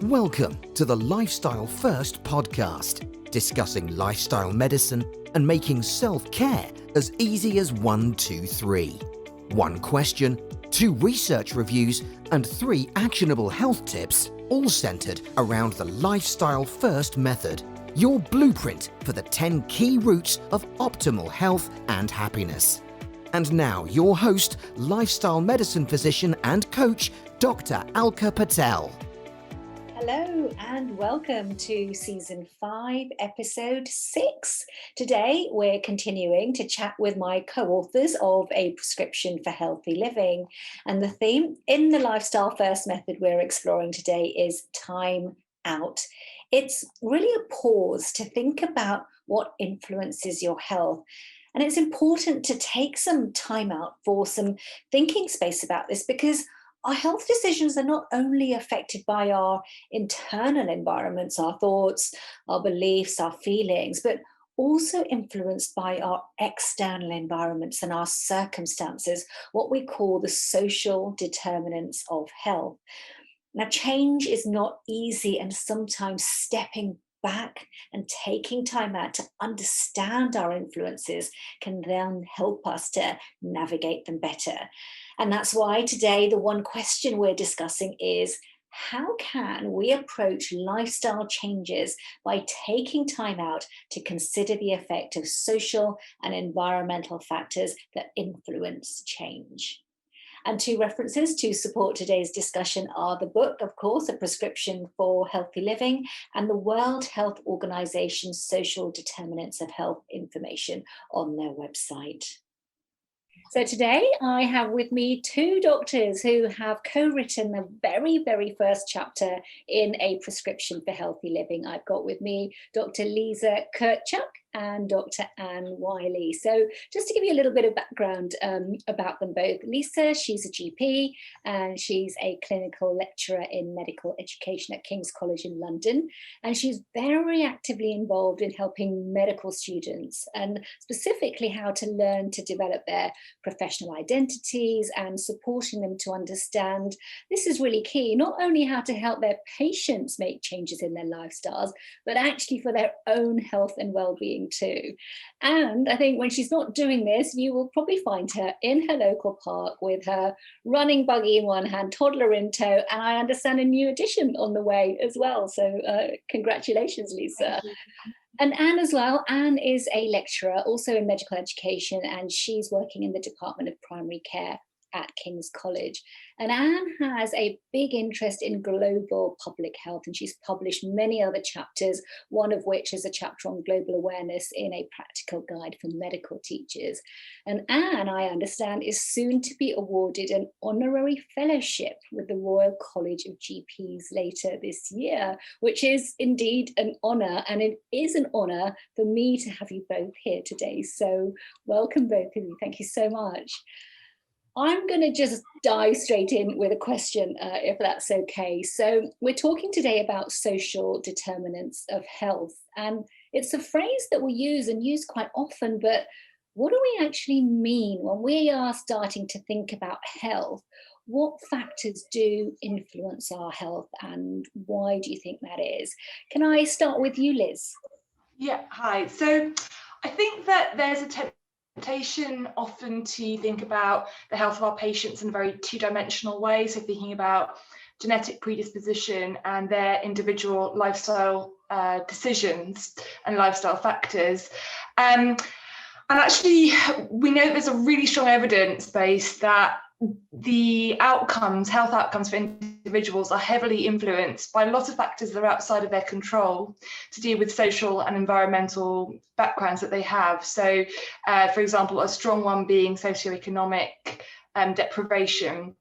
Welcome to the Lifestyle First podcast, discussing lifestyle medicine and making self-care as easy as 1, 2, 3. One question, 2 research reviews, and 3 actionable health tips, all centered around the Lifestyle First method, your blueprint for the 10 key routes of optimal health and happiness. And now your host, lifestyle medicine physician and coach, Dr. Alka Patel. Hello and welcome to Season 5, Episode 6. Today we're continuing to chat with my co-authors of A Prescription for Healthy Living. And the theme in the Lifestyle First method we're exploring today is time out. It's really a pause to think about what influences your health. And it's important to take some time out for some thinking space about this, because our health decisions are not only affected by our internal environments, our thoughts, our beliefs, our feelings, but also influenced by our external environments and our circumstances, what we call the social determinants of health. Now, change is not easy, and sometimes stepping back and taking time out to understand our influences can then help us to navigate them better. And that's why today the one question we're discussing is, how can we approach lifestyle changes by taking time out to consider the effect of social and environmental factors that influence change? And 2 references to support today's discussion are the book, of course, A Prescription for Healthy Living, and the World Health Organization's Social Determinants of Health information on their website. So today I have with me 2 doctors who have co-written the very, very first chapter in A Prescription for Healthy Living. I've got with me Dr. Liza Kirtchuk and Dr. Wylie. So just to give you a little bit of background about them both. Lisa, she's a GP and she's a clinical lecturer in medical education at King's College in London. And she's very actively involved in helping medical students, and specifically how to learn to develop their professional identities and supporting them to understand, this is really key, not only how to help their patients make changes in their lifestyles, but actually for their own health and well-being too. And I think when she's not doing this, you will probably find her in her local park with her running buggy in one hand, toddler in tow, and I understand a new addition on the way as well. So congratulations, Lisa. And Anne as well. Anne is a lecturer also in medical education, and she's working in the Department of Primary Care at King's College. And Anne has a big interest in global public health, and she's published many other chapters, one of which is a chapter on global awareness in A Practical Guide for Medical Teachers. And Anne, I understand, is soon to be awarded an honorary fellowship with the Royal College of GPs later this year, which is indeed an honour, and it is an honour for me to have you both here today. So welcome both of you. Thank you so much. I'm going to just dive straight in with a question, if that's okay. So we're talking today about social determinants of health, and it's a phrase that we use and use quite often, but what do we actually mean when we are starting to think about health? What factors do influence our health, and why do you think that is? Can I start with you, Liz? Yeah, hi. So I think that there's a temptation often to think about the health of our patients in a very 2-dimensional way. So thinking about genetic predisposition and their individual lifestyle decisions and lifestyle factors. And actually, we know there's a really strong evidence base that the health outcomes for individuals are heavily influenced by a lot of factors that are outside of their control to do with social and environmental backgrounds that they have. So, for example, a strong one being socioeconomic deprivation.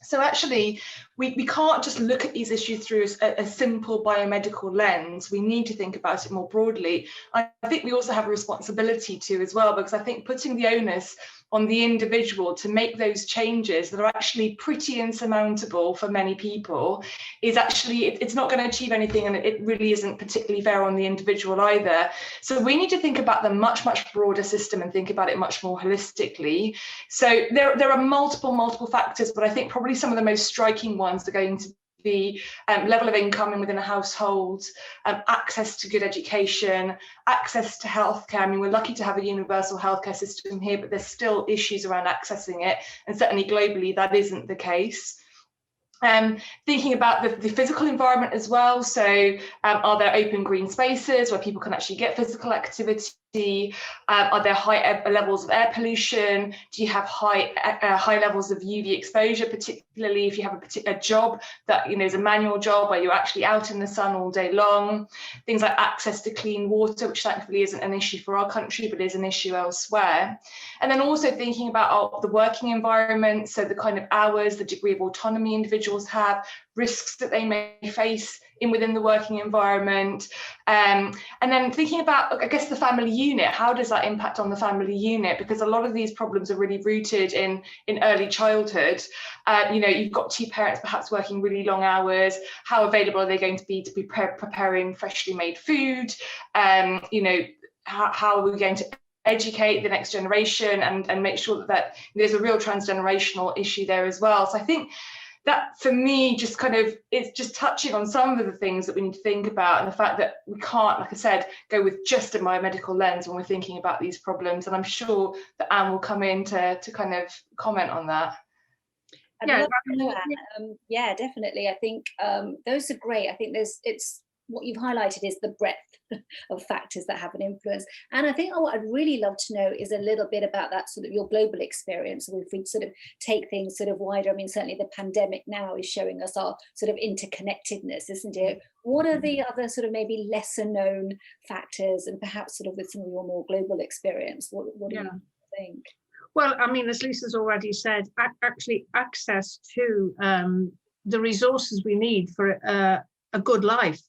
So actually, we can't just look at these issues through a simple biomedical lens. We need to think about it more broadly. I think we also have a responsibility to as well, because I think putting the onus on the individual to make those changes that are actually pretty insurmountable for many people is actually, it's not going to achieve anything, and it really isn't particularly fair on the individual either. So we need to think about the much broader system and think about it much more holistically. So there are multiple factors, but I think probably some of the most striking ones are going to the level of income in within a household, access to good education, access to healthcare. I mean, we're lucky to have a universal healthcare system here, but there's still issues around accessing it, and certainly globally that isn't the case. Thinking about the physical environment as well. So are there open green spaces where people can actually get physical activity? Are there high levels of air pollution? Do you have high levels of UV exposure, particularly if you have a job that is a manual job where you're actually out in the sun all day long? Things like access to clean water, which thankfully isn't an issue for our country, but is an issue elsewhere. And then also thinking about the working environment, so the kind of hours, the degree of autonomy individuals have, risks that they may face within the working environment, and then thinking about, I guess, the family unit. How does that impact on the family unit? Because a lot of these problems are really rooted in early childhood. You've got two parents perhaps working really long hours. How available are they going to be preparing freshly made food? How are we going to educate the next generation and make sure that there's a real transgenerational issue there as well? So I think that, for me, just kind of, it's just touching on some of the things that we need to think about, and the fact that we can't, like I said, go with just a biomedical lens when we're thinking about these problems. And I'm sure that Anne will come in to kind of comment on that. Yeah, definitely. I think those are great. I think it's what you've highlighted is the breadth of factors that have an influence. And I think what I'd really love to know is a little bit about that sort of your global experience. So if we sort of take things sort of wider, I mean, certainly the pandemic now is showing us our sort of interconnectedness, isn't it? What are the other sort of maybe lesser known factors, and perhaps sort of with some of your more global experience, what do you think? Well, I mean, as Lisa's already said, actually access to the resources we need for a good life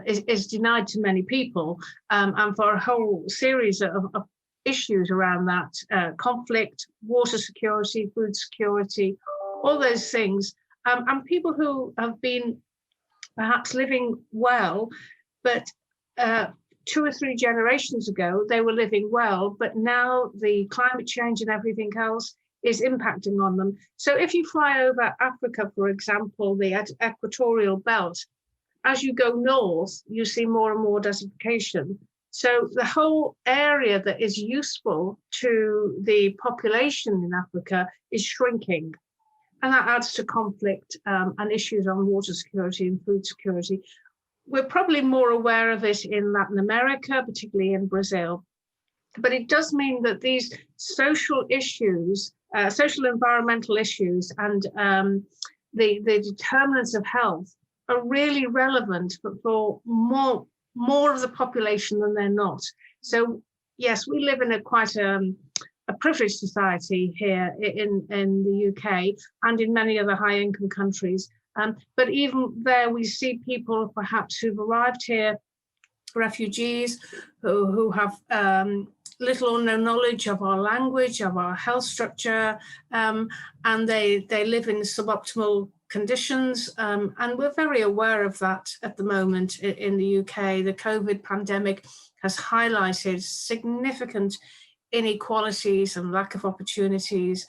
is denied to many people, and for a whole series of issues around that, conflict, water security, food security, all those things. And people who have been perhaps living well, but 2 or 3 generations ago, they were living well, but now the climate change and everything else is impacting on them. So if you fly over Africa, for example, the equatorial belt, as you go north, you see more and more desertification. So the whole area that is useful to the population in Africa is shrinking. And that adds to conflict and issues on water security and food security. We're probably more aware of it in Latin America, particularly in Brazil. But it does mean that these social issues, social environmental issues, and the determinants of health are really relevant for more of the population than they're not. So yes, we live in quite a privileged society here in the UK and in many other high income countries. But even there, we see people perhaps who've arrived here, refugees who have little or no knowledge of our language, of our health structure, and they live in suboptimal conditions, and we're very aware of that at the moment in the UK. The COVID pandemic has highlighted significant inequalities and lack of opportunities.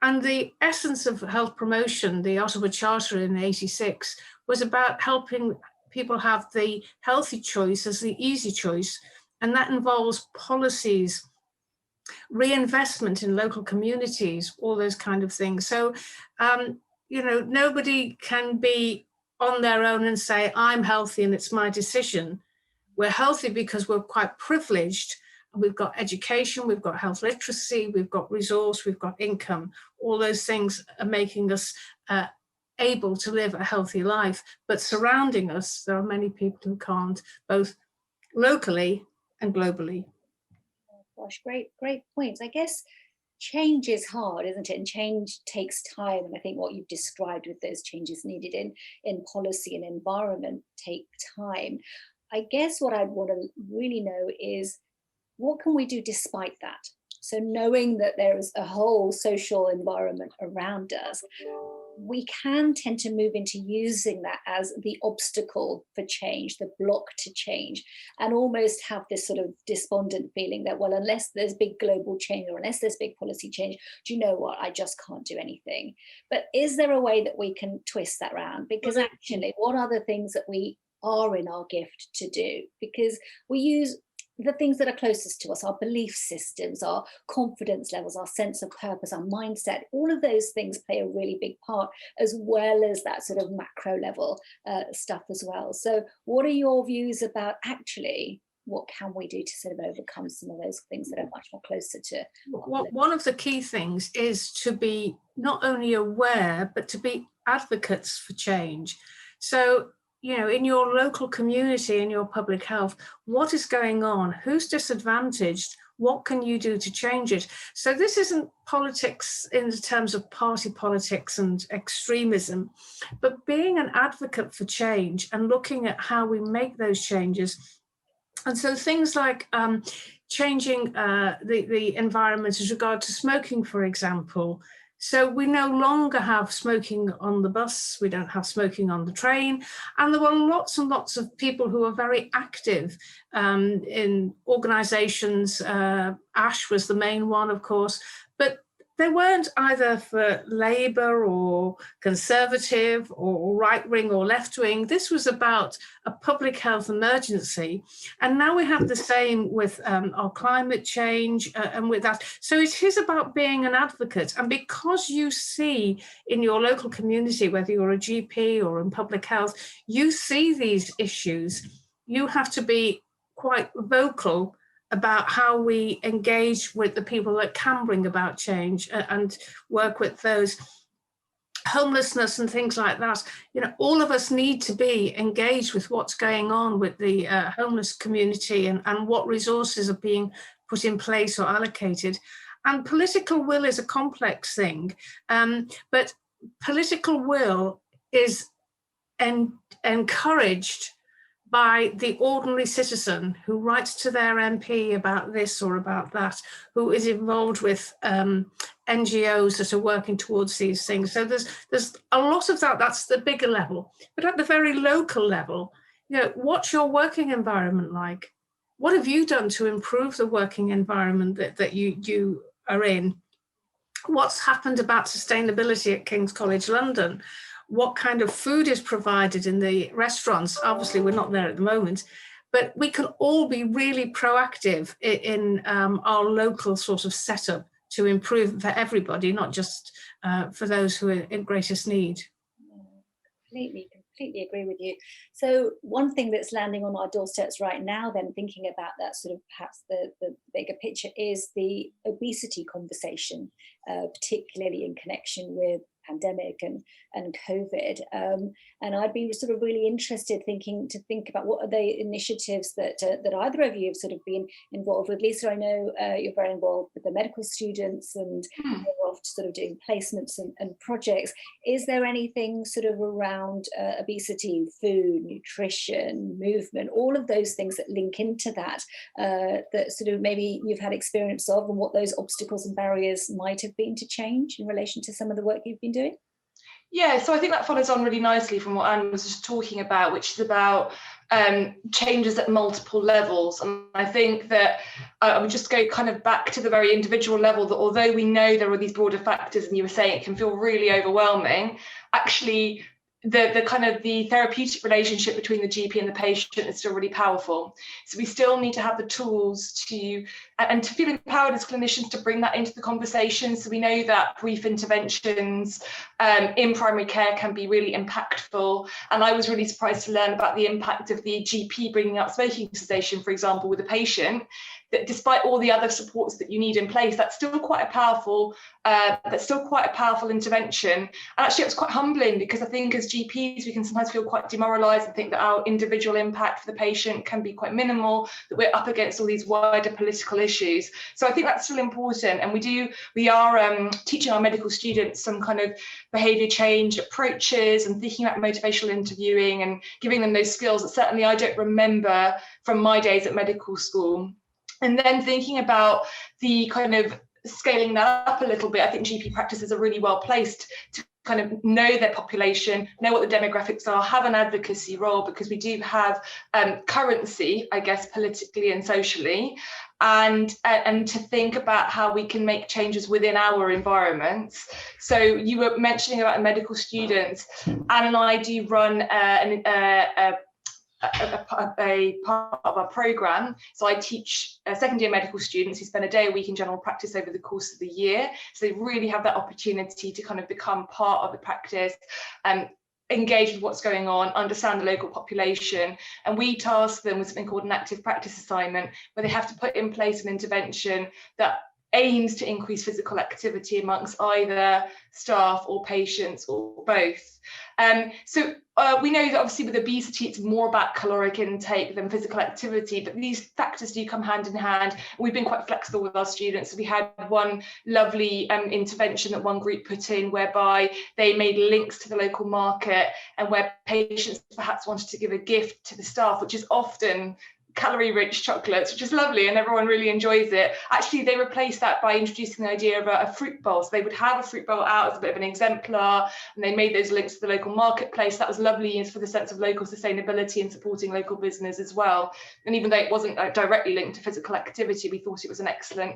And the essence of health promotion, the Ottawa Charter in '86, was about helping people have the healthy choice as the easy choice. And that involves policies, reinvestment in local communities, all those kind of things. So, nobody can be on their own and say, I'm healthy and it's my decision. We're healthy because we're quite privileged. We've got education, we've got health literacy, we've got resource, we've got income. All those things are making us able to live a healthy life. But surrounding us, there are many people who can't, both locally and globally. Oh, gosh, great points. I guess change is hard, isn't it? And change takes time. And I think what you've described with those changes needed in policy and environment take time. I guess what I'd want to really know is, what can we do despite that? So knowing that there is a whole social environment around us, we can tend to move into using that as the obstacle for change, the block to change, and almost have this sort of despondent feeling that, well, unless there's big global change or unless there's big policy change, do you know what, I just can't do anything. But is there a way that we can twist that around? Because actually, what are the things that we are in our gift to do? Because we use the things that are closest to us, our belief systems, our confidence levels, our sense of purpose, our mindset, all of those things play a really big part, as well as that sort of macro level stuff as well. So what are your views about actually what can we do to sort of overcome some of those things that are much more closer to one of the key things is to be not only aware, but to be advocates for change. So, you know, in your local community, in your public health, what is going on? Who's disadvantaged? What can you do to change it? So this isn't politics in terms of party politics and extremism, but being an advocate for change and looking at how we make those changes. And so things like changing the environment as regard to smoking, for example. So we no longer have smoking on the bus, we don't have smoking on the train, and there were lots and lots of people who were very active in organisations. ASH was the main one, of course, but they weren't either for Labour or Conservative or right-wing or left-wing. This was about a public health emergency. And now we have the same with our climate change and with that. So it is about being an advocate. And because you see in your local community, whether you're a GP or in public health, you see these issues, you have to be quite vocal about how we engage with the people that can bring about change and work with those. Homelessness and things like that. You know, all of us need to be engaged with what's going on with the homeless community and what resources are being put in place or allocated. And political will is a complex thing, but political will is encouraged by the ordinary citizen who writes to their MP about this or about that, who is involved with NGOs that are working towards these things. So there's a lot of that. That's the bigger level. But at the very local level, you know, what's your working environment like? What have you done to improve the working environment that you are in? What's happened about sustainability at King's College London? What kind of food is provided in the restaurants? Obviously, we're not there at the moment, but we can all be really proactive in our local sort of setup to improve for everybody, not just for those who are in greatest need. Completely agree with you. So one thing that's landing on our doorsteps right now, then thinking about that sort of perhaps the bigger picture, is the obesity conversation, particularly in connection with pandemic and COVID, and I'd be sort of really interested to think about what are the initiatives that either of you have sort of been involved with. Lisa, I know you're very involved with the medical students and you're off sort of doing placements and projects. Is there anything sort of around obesity, food, nutrition, movement, all of those things that link into that that sort of maybe you've had experience of, and what those obstacles and barriers might have been to change in relation to some of the work you've been doing? Yeah, so I think that follows on really nicely from what Anne was just talking about, which is about changes at multiple levels. And I think that I would just go kind of back to the very individual level, that although we know there are these broader factors, and you were saying it can feel really overwhelming, actually the kind of the therapeutic relationship between the GP and the patient is still really powerful. So we still need to have the tools to feel empowered as clinicians to bring that into the conversation. So we know that brief interventions in primary care can be really impactful. And I was really surprised to learn about the impact of the GP bringing up smoking cessation, for example, with a patient, that despite all the other supports that you need in place, that's still quite a powerful intervention. And actually it was quite humbling, because I think as GPs we can sometimes feel quite demoralized and think that our individual impact for the patient can be quite minimal, that we're up against all these wider political issues. So I think that's still important, and we are teaching our medical students some kind of behavior change approaches and thinking about motivational interviewing and giving them those skills that certainly I don't remember from my days at medical school. And then thinking about the kind of scaling that up a little bit, I think GP practices are really well placed to kind of know their population, know what the demographics are, have an advocacy role, because we do have currency, I guess, politically and socially, and to think about how we can make changes within our environments. So you were mentioning about medical students. Anne and I do run a part of our program. So I teach second year medical students who spend a day a week in general practice over the course of the year. So they really have that opportunity to kind of become part of the practice, engage with what's going on, understand the local population. And we task them with something called an active practice assignment, where they have to put in place an intervention that aims to increase physical activity amongst either staff or patients or both. So we know that obviously with obesity, it's more about caloric intake than physical activity, but these factors do come hand in hand. We've been quite flexible with our students. We had one lovely intervention that one group put in, whereby they made links to the local market, and where patients perhaps wanted to give a gift to the staff, which is often calorie-rich chocolates, which is lovely and everyone really enjoys it. Actually, they replaced that by introducing the idea of a fruit bowl. So they would have a fruit bowl out as a bit of an exemplar, and they made those links to the local marketplace. That was lovely for the sense of local sustainability and supporting local business as well. And even though it wasn't directly linked to physical activity, we thought it was an excellent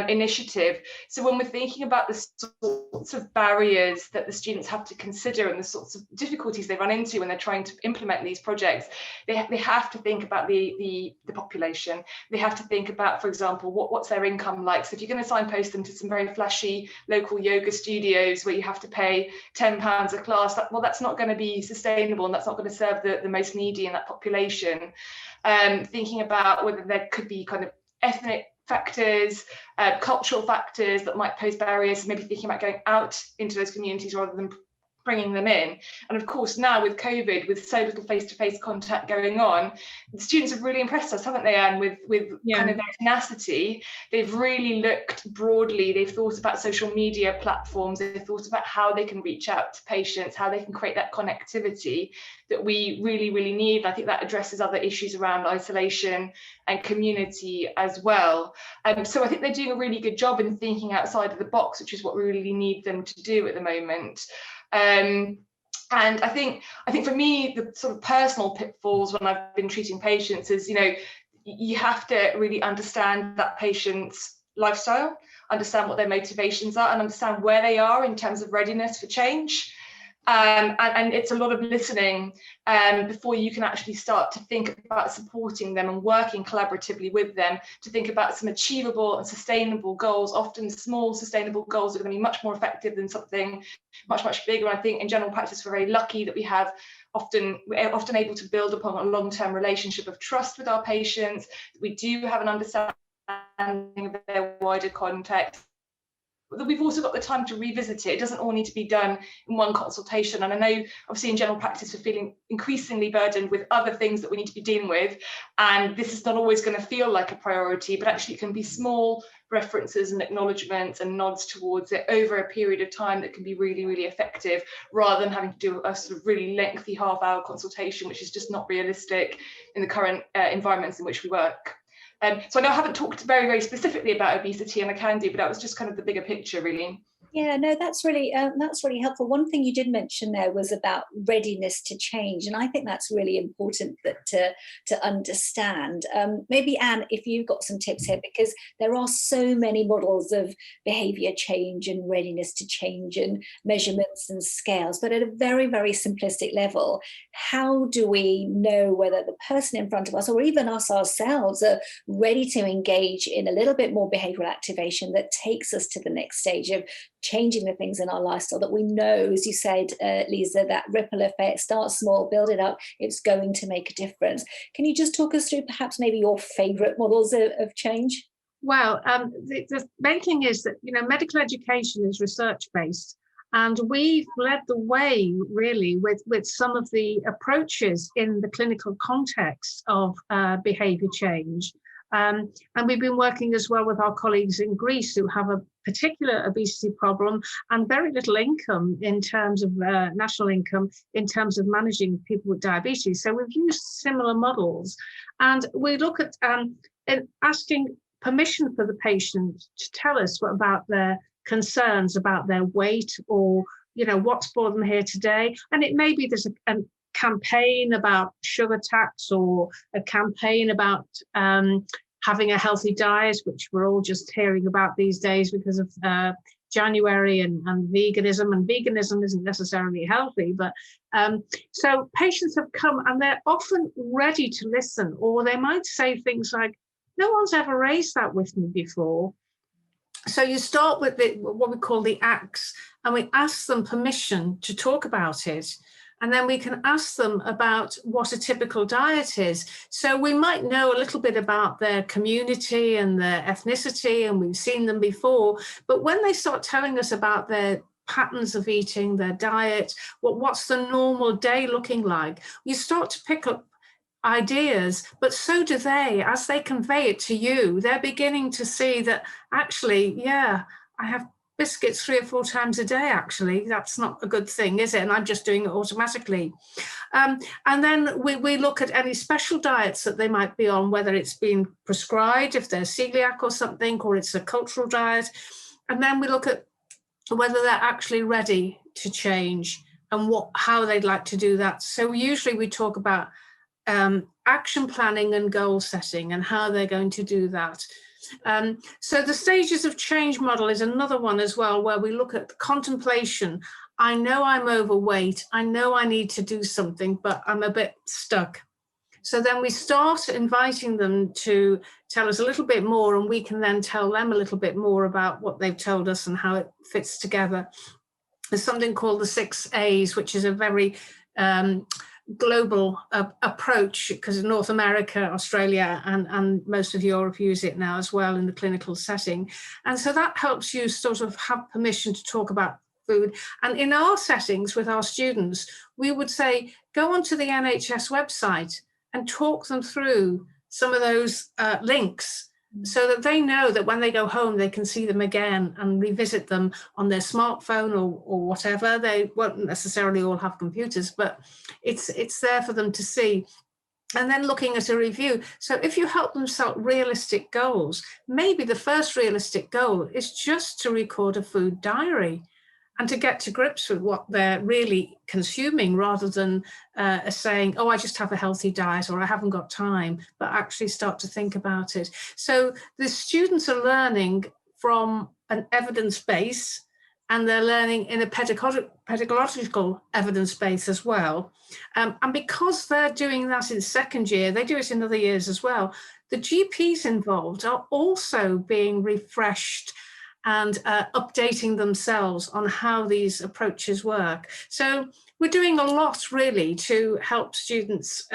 initiative. So when we're thinking about the sorts of barriers that the students have to consider and the sorts of difficulties they run into when they're trying to implement these projects, they have to think about the population. They have to think about, for example, what's their income like. So if you're going to signpost them to some very flashy local yoga studios where you have to pay £10 a class, that's not going to be sustainable, and that's not going to serve the most needy in that population. Thinking about whether there could be kind of ethnic factors, cultural factors that might pose barriers, maybe thinking about going out into those communities rather than bringing them in. And of course, now with COVID, with so little face-to-face contact going on, the students have really impressed us, haven't they, Anne, with kind of their tenacity. They've really looked broadly. They've thought about social media platforms. They've thought about how they can reach out to patients, how they can create that connectivity that we really, really need. And I think that addresses other issues around isolation and community as well. So I think they're doing a really good job in thinking outside of the box, which is what we really need them to do at the moment. And I think for me, the sort of personal pitfalls when I've been treating patients is, you have to really understand that patient's lifestyle, understand what their motivations are, and understand where they are in terms of readiness for change. And it's a lot of listening before you can actually start to think about supporting them and working collaboratively with them to think about some achievable and sustainable goals. Often small sustainable goals are going to be much more effective than something much, much bigger. And I think in general practice, we're very lucky that we're often able to build upon a long-term relationship of trust with our patients. We do have an understanding of their wider context. We've also got the time to revisit it. It doesn't all need to be done in one consultation. And I know, obviously, in general practice, we're feeling increasingly burdened with other things that we need to be dealing with. And this is not always going to feel like a priority, but actually it can be small references and acknowledgements and nods towards it over a period of time that can be really, really effective, rather than having to do a sort of really lengthy half-hour consultation, which is just not realistic in the current environments in which we work. So I know I haven't talked very, very specifically about obesity, and I can do, but that was just kind of the bigger picture, really. Yeah, no, that's really helpful. One thing you did mention there was about readiness to change, and I think that's really important to understand. Maybe Anne, if you've got some tips here, because there are so many models of behaviour change and readiness to change and measurements and scales, but at a very, very simplistic level, how do we know whether the person in front of us, or even us ourselves, are ready to engage in a little bit more behavioural activation that takes us to the next stage of changing the things in our lifestyle that we know, as you said, Liza, that ripple effect, start small, build it up, it's going to make a difference. Can you just talk us through perhaps maybe your favourite models of change? Well, the main thing is that, medical education is research-based, and we've led the way really with some of the approaches in the clinical context of behaviour change. And we've been working as well with our colleagues in Greece who have a particular obesity problem and very little income in terms of national income in terms of managing people with diabetes. So we've used similar models, and we look at asking permission for the patient to tell us about their concerns about their weight or what's brought them here today. And it may be there's a campaign about sugar tax, or a campaign about having a healthy diet, which we're all just hearing about these days because of January and veganism. And veganism isn't necessarily healthy, but so patients have come and they're often ready to listen, or they might say things like, no one's ever raised that with me before. So you start with what we call the acts, and we ask them permission to talk about it. And then we can ask them about what a typical diet is. So we might know a little bit about their community and their ethnicity, and we've seen them before. But when they start telling us about their patterns of eating, their diet, what's the normal day looking like, you start to pick up ideas, but so do they. As they convey it to you, they're beginning to see that actually, yeah, I have biscuits 3 or 4 times a day, actually. That's not a good thing, is it? And I'm just doing it automatically. And then we look at any special diets that they might be on, whether it's been prescribed, if they're celiac or something, or it's a cultural diet. And then we look at whether they're actually ready to change and how they'd like to do that. So usually we talk about action planning and goal setting and how they're going to do that. So the stages of change model is another one as well, where we look at the contemplation. I know I'm overweight. I know I need to do something, but I'm a bit stuck. So then we start inviting them to tell us a little bit more, and we can then tell them a little bit more about what they've told us and how it fits together. There's something called the 6 A's, which is a very global approach, because North America, Australia, and most of Europe use it now as well in the clinical setting. And so that helps you sort of have permission to talk about food. And in our settings with our students, we would say, go onto the NHS website and talk them through some of those links, so that they know that when they go home, they can see them again and revisit them on their smartphone or whatever. They won't necessarily all have computers, but it's there for them to see. And then looking at a review. So if you help them set realistic goals, maybe the first realistic goal is just to record a food diary and to get to grips with what they're really consuming, rather than saying, oh, I just have a healthy diet, or I haven't got time, but actually start to think about it. So the students are learning from an evidence base, and they're learning in a pedagogical evidence base as well. And because they're doing that in second year, they do it in other years as well. The GPs involved are also being refreshed and updating themselves on how these approaches work. So we're doing a lot really to help students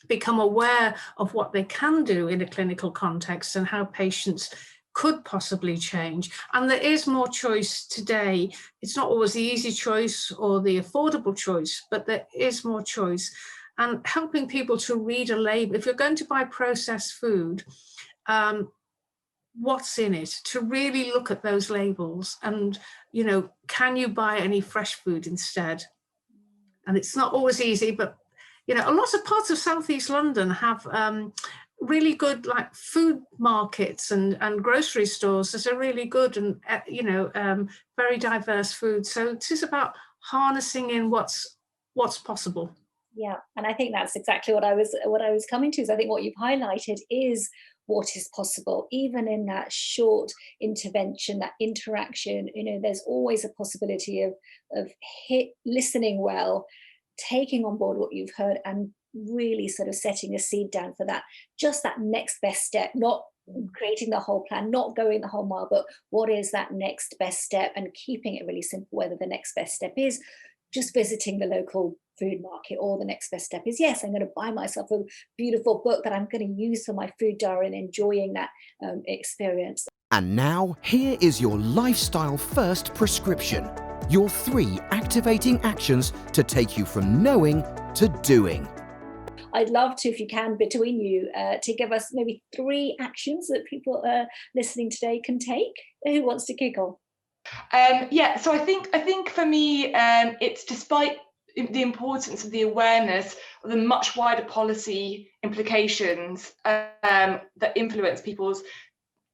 become aware of what they can do in a clinical context and how patients could possibly change. And there is more choice today. It's not always the easy choice or the affordable choice, but there is more choice. And helping people to read a label. If you're going to buy processed food, what's in it, to really look at those labels, and can you buy any fresh food instead? And it's not always easy, but a lot of parts of Southeast London have really good like food markets and grocery stores that are really good, and very diverse food. So it is about harnessing in what's possible. Yeah, and I think that's exactly what I was coming to. Is I think what you've highlighted is what is possible, even in that short intervention, that interaction. There's always a possibility of listening well, taking on board what you've heard, and really sort of setting a seed down for that next best step, not creating the whole plan, not going the whole mile, but what is that next best step, and keeping it really simple, whether the next best step is just visiting the local food market, or the next best step is, yes, I'm going to buy myself a beautiful book that I'm going to use for my food diary, and enjoying that experience. And now, here is your lifestyle first prescription. Your 3 activating actions to take you from knowing to doing. I'd love to, if you can, between you, to give us maybe 3 actions that people listening today can take. Who wants to kick off? So I think for me, it's, despite the importance of the awareness of the much wider policy implications that influence people's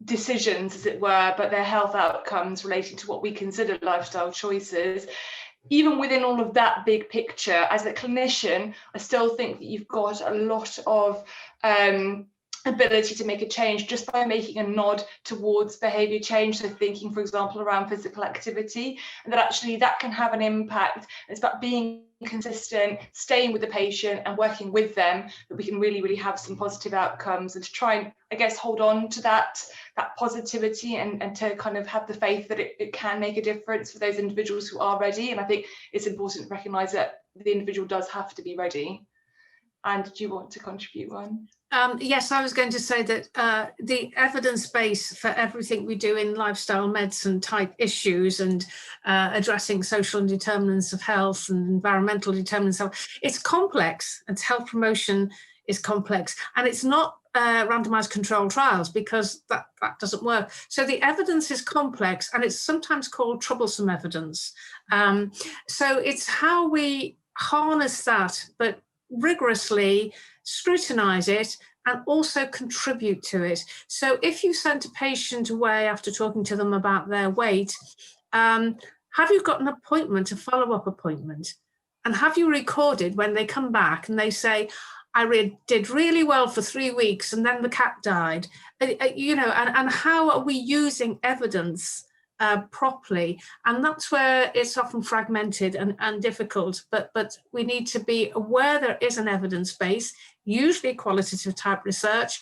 decisions, as it were, but they're health outcomes relating to what we consider lifestyle choices. Even within all of that big picture, as a clinician, I still think that you've got a lot of ability to make a change just by making a nod towards behavior change. So thinking, for example, around physical activity, and that actually that can have an impact. It's about being consistent, staying with the patient and working with them, that we can really have some positive outcomes, and to try and, I guess, hold on to that positivity and to kind of have the faith that it can make a difference for those individuals who are ready. And I think it's important to recognise that the individual does have to be ready. And do you want to contribute one? Yes, I was going to say that the evidence base for everything we do in lifestyle medicine type issues and addressing social determinants of health and environmental determinants of health, it's complex, and health promotion is complex, and it's not randomized controlled trials, because that doesn't work. So the evidence is complex, and it's sometimes called troublesome evidence. So it's how we harness that, but rigorously scrutinize it and also contribute to it. So if you sent a patient away after talking to them about their weight, have you got an appointment, a follow-up appointment? And have you recorded when they come back and they say, I did really well for 3 weeks and then the cat died? You know, and how are we using evidence properly? And that's where it's often fragmented and difficult, but we need to be aware there is an evidence base, usually qualitative type research,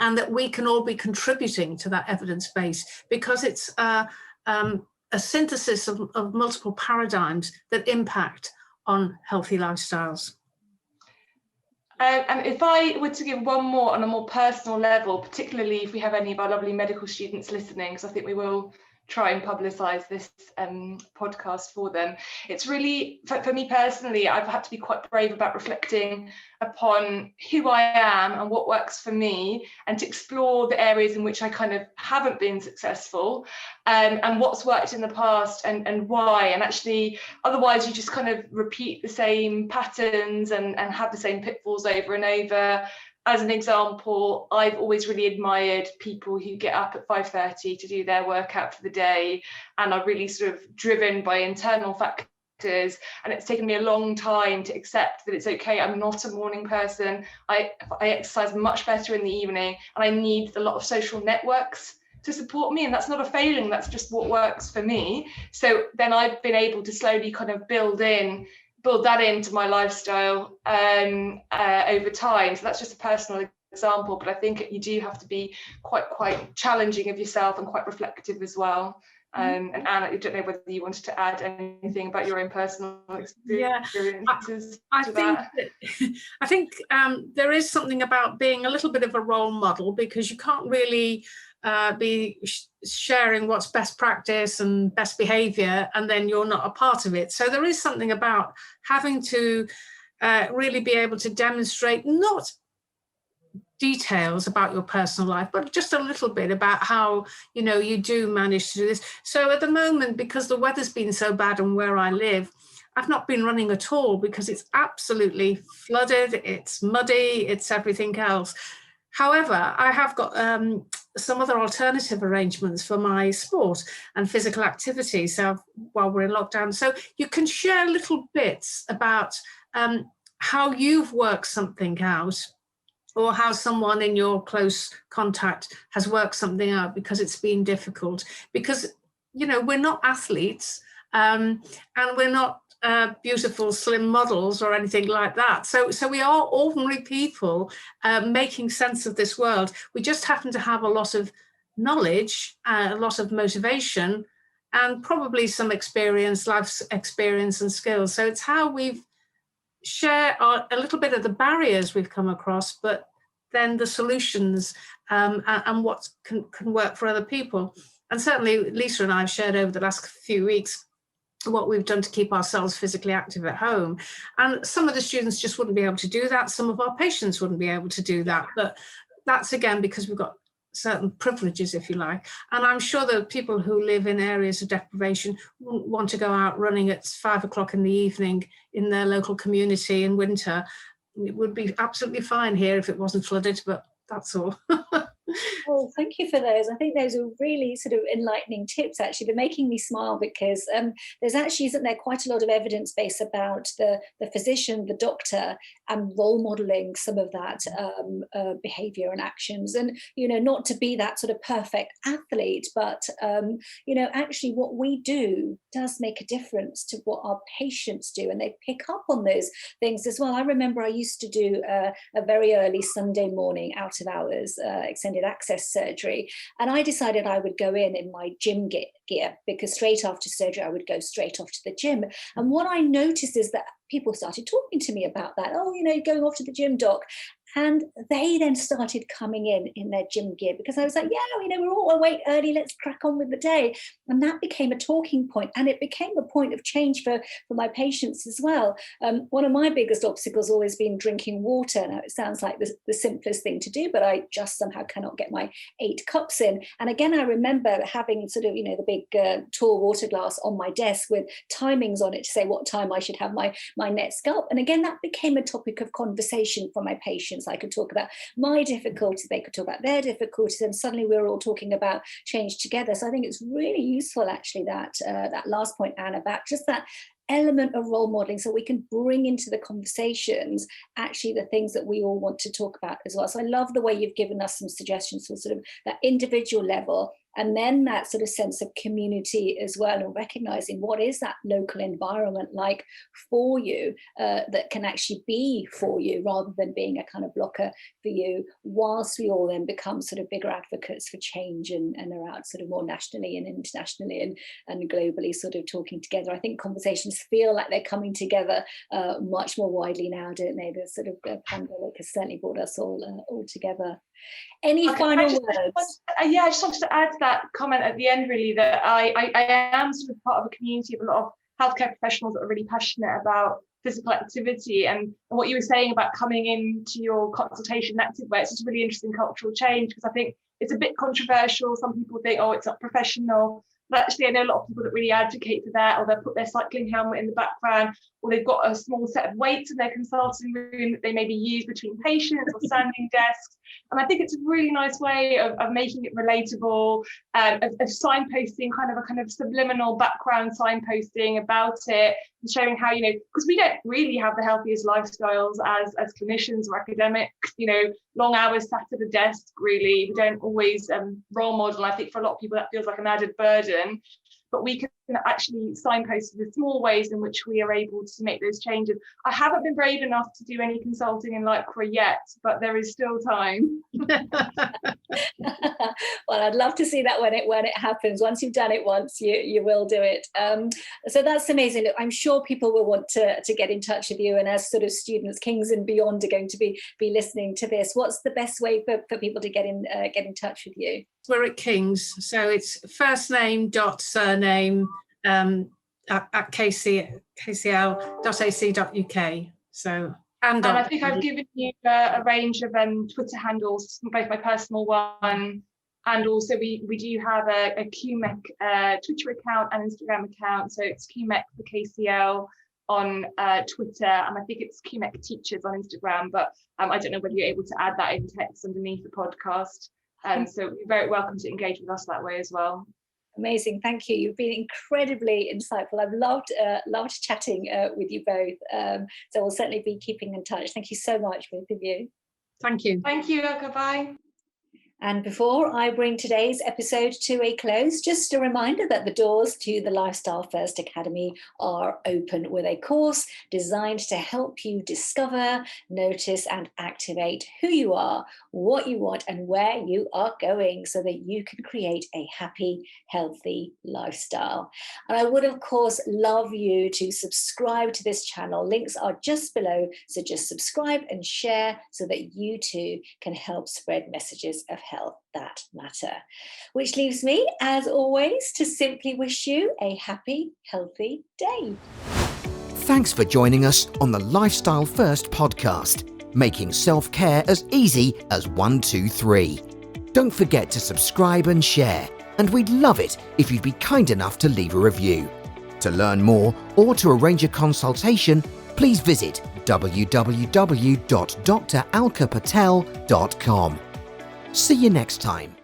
and that we can all be contributing to that evidence base, because it's a synthesis of multiple paradigms that impact on healthy lifestyles. And if I were to give one more on a more personal level, particularly if we have any of our lovely medical students listening, because I think we will try and publicise this podcast for them. It's really, for me personally, I've had to be quite brave about reflecting upon who I am and what works for me, and to explore the areas in which I kind of haven't been successful, and what's worked in the past and why. And actually, otherwise you just kind of repeat the same patterns and have the same pitfalls over and over. As an example, I've always really admired people who get up at 5:30 to do their workout for the day, and are really sort of driven by internal factors. And it's taken me a long time to accept that it's okay. I'm not a morning person. I exercise much better in the evening, and I need a lot of social networks to support me. And that's not a failing, that's just what works for me. So then I've been able to slowly kind of build that into my lifestyle over time. So that's just a personal example, but I think you do have to be quite challenging of yourself and quite reflective as well. And Anna, I don't know whether you wanted to add anything about your own personal experiences. I think there is something about being a little bit of a role model, because you can't really be sharing what's best practice and best behavior and then you're not a part of it. So there is something about having to really be able to demonstrate not details about your personal life, but just a little bit about how, you know, you do manage to do this. So at the moment, because the weather's been so bad and where I live, I've not been running at all, because it's absolutely flooded, it's muddy, it's everything else. However, I have got some other alternative arrangements for my sport and physical activity, so while we're in lockdown. So you can share little bits about how you've worked something out, or how someone in your close contact has worked something out because it's been difficult. Because, you know, we're not athletes, and we're not beautiful slim models or anything like that. So we are ordinary people making sense of this world. We just happen to have a lot of knowledge, a lot of motivation, and probably some experience, life experience and skills. So it's how we've share a little bit of the barriers we've come across, but then the solutions and what can work for other people. And certainly Lisa and I have shared over the last few weeks what we've done to keep ourselves physically active at home. And some of the students just wouldn't be able to do that. Some of our patients wouldn't be able to do that. But that's again because we've got certain privileges, if you like. And I'm sure that people who live in areas of deprivation wouldn't want to go out running at 5 o'clock in the evening in their local community in winter. It would be absolutely fine here if it wasn't flooded, but that's all. Oh, thank you for those. I think those are really sort of enlightening tips, actually. They're making me smile because there's actually, isn't there, quite a lot of evidence base about the physician, the doctor, and role modeling some of that behavior and actions. And, not to be that sort of perfect athlete, but, actually what we do does make a difference to what our patients do. And they pick up on those things as well. I remember I used to do a very early Sunday morning out of hours extended access surgery, and I decided I would go in my gym gear because straight after surgery I would go straight off to the gym. And what I noticed is that people started talking to me about that. Oh, going off to the gym, doc. And they then started coming in their gym gear because I was like, yeah, we're all awake early, let's crack on with the day. And that became a talking point, and it became a point of change for my patients as well. One of my biggest obstacles has always been drinking water. Now, it sounds like the simplest thing to do, but I just somehow cannot get my 8 cups in. And again, I remember having sort of, the big tall water glass on my desk with timings on it to say what time I should have my next gulp. And again, that became a topic of conversation for my patients. I could talk about my difficulties, they could talk about their difficulties, and suddenly we were all talking about change together. So I think it's really useful, actually, that last point, Anne, about just that element of role modeling, so we can bring into the conversations actually the things that we all want to talk about as well. So I love the way you've given us some suggestions for sort of that individual level, and then that sort of sense of community as well, and recognizing what is that local environment like for you that can actually be for you rather than being a kind of blocker for you, whilst we all then become sort of bigger advocates for change and are out sort of more nationally and internationally and globally sort of talking together. I think conversations feel like they're coming together much more widely now, don't they? The sort of pandemic has certainly brought us all together. Any final words? I just wanted to add to that comment at the end, really, that I am sort of part of a community of a lot of healthcare professionals that are really passionate about physical activity, and what you were saying about coming into your consultation active wear, it's just a really interesting cultural change, because I think it's a bit controversial. Some people think, oh, it's not professional. But actually, I know a lot of people that really advocate for that, or they'll put their cycling helmet in the background, or they've got a small set of weights in their consulting room that they maybe use between patients or standing desks. And I think it's a really nice way of making it relatable, of signposting, kind of subliminal background signposting about it, and showing how, because we don't really have the healthiest lifestyles as clinicians or academics, long hours sat at a desk, really. We don't always role model. I think for a lot of people that feels like an added burden. But we can actually signpost the small ways in which we are able to make those changes. I haven't been brave enough to do any consulting in Lycra yet, but there is still time. Well, I'd love to see that when it happens. Once you've done it once, you will do it. So that's amazing. Look, I'm sure people will want to get in touch with you, and as sort of students, Kings and beyond, are going to be listening to this. What's the best way for people to get in touch with you? We're at King's, so it's first name dot surname at kcl.ac.uk. So and I think I've given you a range of Twitter handles, both my personal one, and also we do have a QMEC Twitter account and Instagram account. So it's QMEC for KCL on Twitter, and I think it's QMEC Teachers on Instagram. But I don't know whether you're able to add that in text underneath the podcast. So you're very welcome to engage with us that way as well. Amazing, thank you. You've been incredibly insightful. I've loved chatting with you both. So we'll certainly be keeping in touch. Thank you so much, both of you. Thank you. Thank you, goodbye. And before I bring today's episode to a close, just a reminder that the doors to the Lifestyle First Academy are open with a course designed to help you discover, notice and activate who you are, what you want and where you are going, so that you can create a happy, healthy lifestyle. And I would, of course, love you to subscribe to this channel. Links are just below, so just subscribe and share so that you too can help spread messages of health that matter. Which leaves me, as always, to simply wish you a happy, healthy day. Thanks for joining us on the Lifestyle First podcast, making self-care as easy as 1, 2, 3. Don't forget to subscribe and share, and we'd love it if you'd be kind enough to leave a review. To learn more or to arrange a consultation, please visit www.dralkapatel.com. See you next time.